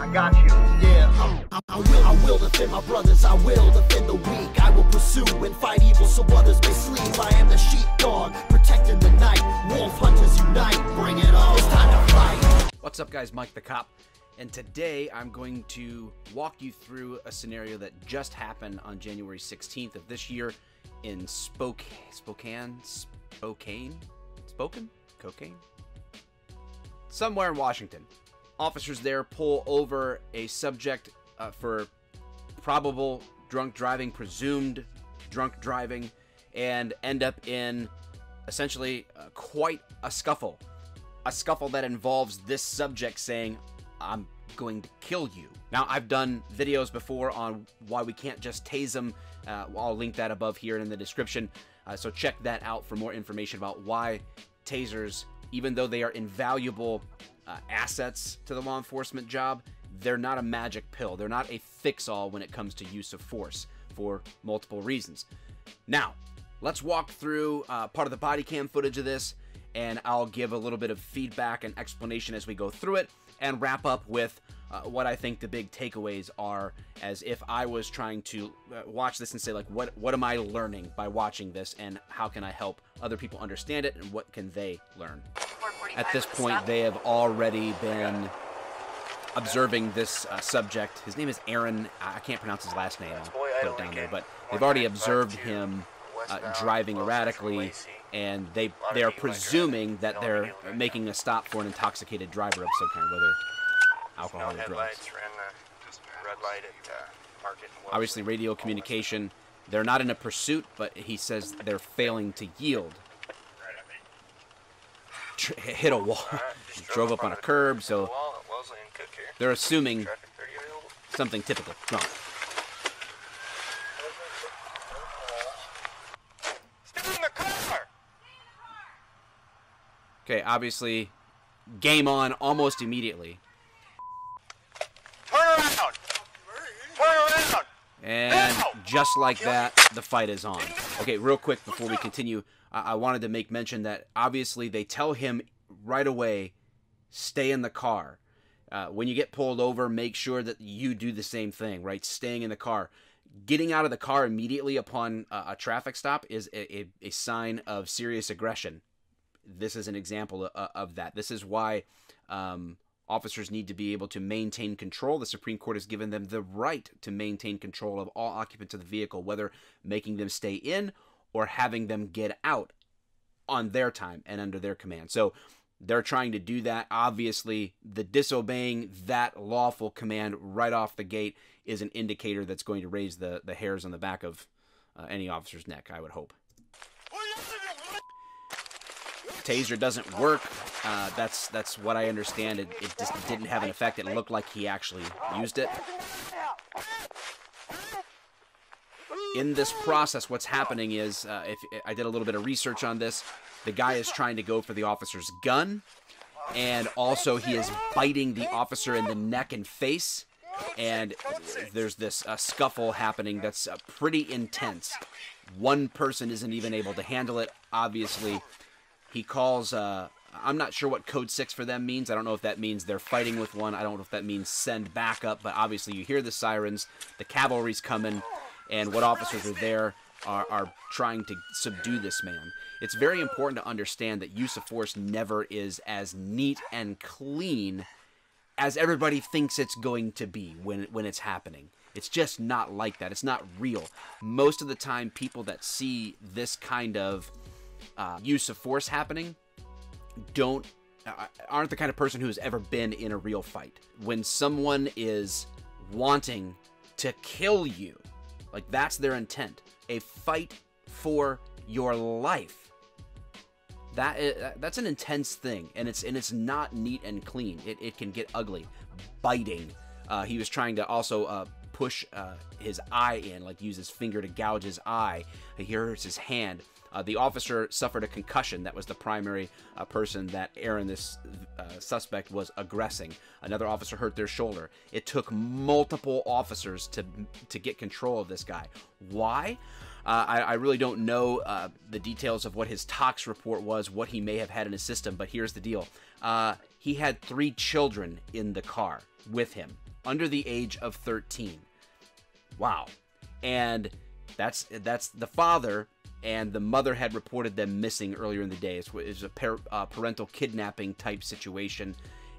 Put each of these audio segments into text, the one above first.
I got you. Yeah, I will defend my brothers, I will defend the weak. I will pursue and fight evil so others may sleep. I am the sheepdog, protecting the night. Wolf hunters unite, bring it on. It's time to fight. What's up, guys? Mike the Cop, and today I'm going to walk you through a scenario that just happened on January 16th of this year in Spokane? Somewhere in Washington. Officers there pull over a subject for probable drunk driving, presumed drunk driving, and end up in essentially quite a scuffle. A scuffle that involves this subject saying, "I'm going to kill you." Now, I've done videos before on why we can't just tase them. I'll link that above here in the description. So check that out for more information about why tasers, even though they are invaluable assets to the law enforcement job, they're not a magic pill. They're not a fix-all when it comes to use of force for multiple reasons. Now, let's walk through part of the body cam footage of this, and I'll give a little bit of feedback and explanation as we go through it, and wrap up with what I think the big takeaways are, as if I was trying to watch this and say, like, what am I learning by watching this, and how can I help other people understand it, and what can they learn? At this point, they have already been observing this subject. His name is Aaron. I can't pronounce his last name. I'll put it down there, but they've already observed him driving erratically, and they are presuming that they're making a stop for an intoxicated driver of some kind, whether alcohol or drugs. Obviously, radio communication. They're not in a pursuit, but he says they're failing to yield. Hit a wall. Drove up on a curb, so they're assuming something typical. No. Okay, obviously, game on almost immediately. Turn around! Turn around! And just like that, the fight is on. Okay, real quick before we continue, I wanted to make mention that obviously they tell him right away, stay in the car. When you get pulled over, make sure that you do the same thing, right? Staying in the car. Getting out of the car immediately upon a traffic stop is a sign of serious aggression. This is an example of that. This is why officers need to be able to maintain control. The Supreme Court has given them the right to maintain control of all occupants of the vehicle, whether making them stay in or having them get out on their time and under their command. So they're trying to do that. Obviously, the disobeying that lawful command right off the gate is an indicator that's going to raise the hairs on the back of any officer's neck, I would hope. Taser doesn't work. That's what I understand. It just didn't have an effect. It looked like he actually used it. In this process, what's happening is, if I did a little bit of research on this, the guy is trying to go for the officer's gun, and also he is biting the officer in the neck and face, and there's this scuffle happening that's pretty intense. One person isn't even able to handle it, obviously. He calls, I'm not sure what code 6 for them means. I don't know if that means they're fighting with one. I don't know if that means send backup, but obviously you hear the sirens, the cavalry's coming, and what officers are there are trying to subdue this man. It's very important to understand that use of force never is as neat and clean as everybody thinks it's going to be when it's happening. It's just not like that. It's not real. Most of the time, people that see this kind of use of force happening aren't the kind of person who's ever been in a real fight. When someone is wanting to kill you, like, that's their intent, a fight for your life, that's an intense thing, and it's not neat and clean. It can get ugly. Biting. He was trying to also push his eye in, like use his finger to gouge his eye. He hurts his hand. The officer suffered a concussion. That was the primary person that Aaron, this suspect, was aggressing. Another officer hurt their shoulder. It took multiple officers to get control of this guy. Why? I really don't know the details of what his tox report was, what he may have had in his system, but here's the deal. He had 3 children in the car with him under the age of 13. Wow. And that's the father, and the mother had reported them missing earlier in the day. It's a parental kidnapping type situation,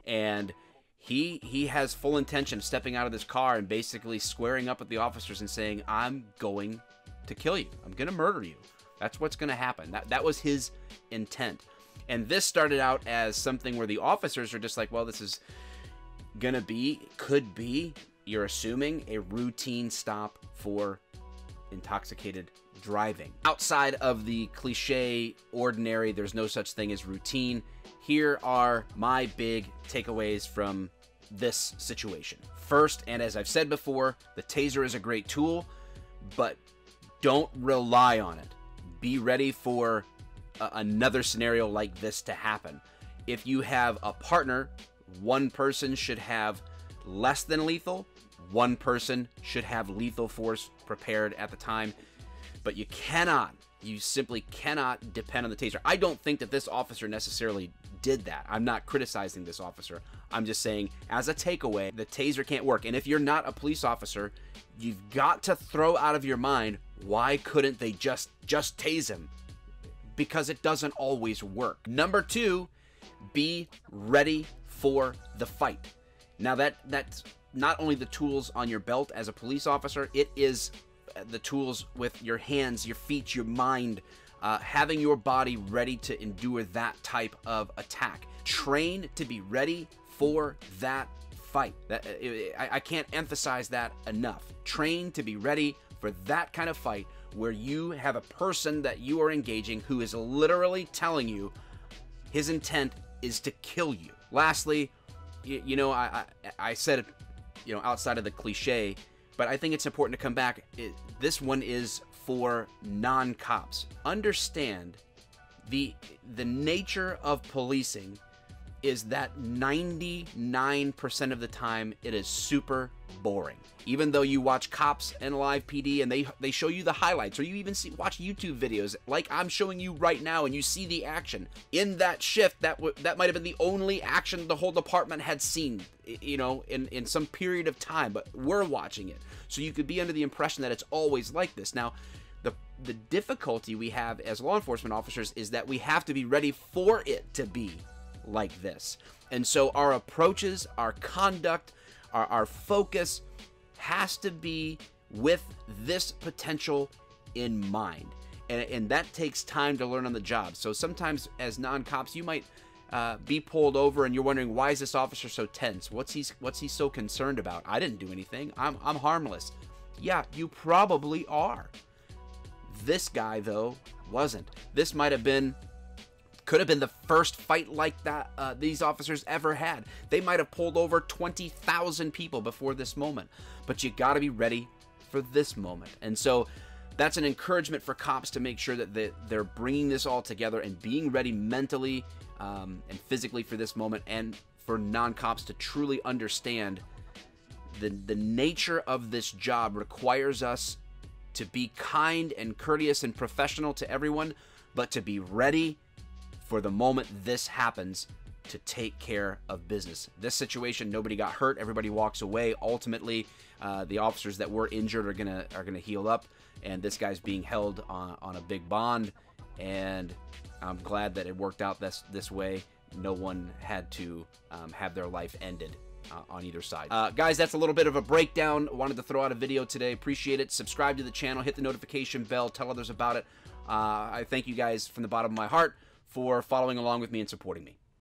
and he has full intention of stepping out of this car and basically squaring up with the officers and saying, I'm going to kill you. I'm going to murder you. That's what's going to happen. That was his intent. And this started out as something where the officers are just like, well, this is going to be, could be, you're assuming, a routine stop for intoxicated driving. Outside of the cliche ordinary, there's no such thing as routine. Here are my big takeaways from this situation. First, and as I've said before, the Taser is a great tool, but don't rely on it. Be ready for another scenario like this to happen. If you have a partner, one person should have less than lethal, one person should have lethal force prepared at the time, but you simply cannot depend on the Taser. I don't think that this officer necessarily did that. I'm not criticizing this officer. I'm just saying, as a takeaway, the Taser can't work. And if you're not a police officer, you've got to throw out of your mind, why couldn't they just tase him? Because it doesn't always work. Number two, be ready for the fight. Now that's not only the tools on your belt as a police officer, it is the tools with your hands, your feet, your mind, having your body ready to endure that type of attack. Train to be ready for that fight. I can't emphasize that enough. Train to be ready for that kind of fight where you have a person that you are engaging who is literally telling you his intent is to kill you. Lastly, I said it, outside of the cliche, but I think it's important to come back. This one is for non-cops. Understand the nature of policing is that 99% of the time it is super boring. Even though you watch Cops and Live PD and they show you the highlights, or you even watch YouTube videos like I'm showing you right now, and you see the action in that shift, that might have been the only action the whole department had seen, in some period of time, but we're watching it, so you could be under the impression that it's always like this. Now, the difficulty we have as law enforcement officers is that we have to be ready for it to be like this. And so our approaches, our conduct, our focus has to be with this potential in mind. And that takes time to learn on the job. So sometimes as non-cops, you might be pulled over and you're wondering, why is this officer so tense? What's he so concerned about? I didn't do anything. I'm harmless. Yeah, you probably are. This guy, though, wasn't. This could have been the first fight like that these officers ever had. They might have pulled over 20,000 people before this moment. But you got to be ready for this moment. And so that's an encouragement for cops to make sure that they're bringing this all together and being ready mentally and physically for this moment, and for non-cops to truly understand the nature of this job requires us to be kind and courteous and professional to everyone, but to be ready for the moment this happens to take care of business. This situation, nobody got hurt. Everybody walks away. Ultimately, the officers that were injured are gonna heal up, and this guy's being held on a big bond. And I'm glad that it worked out this way. No one had to have their life ended on either side. Guys, that's a little bit of a breakdown. Wanted to throw out a video today. Appreciate it. Subscribe to the channel. Hit the notification bell. Tell others about it. I thank you guys from the bottom of my heart for following along with me and supporting me.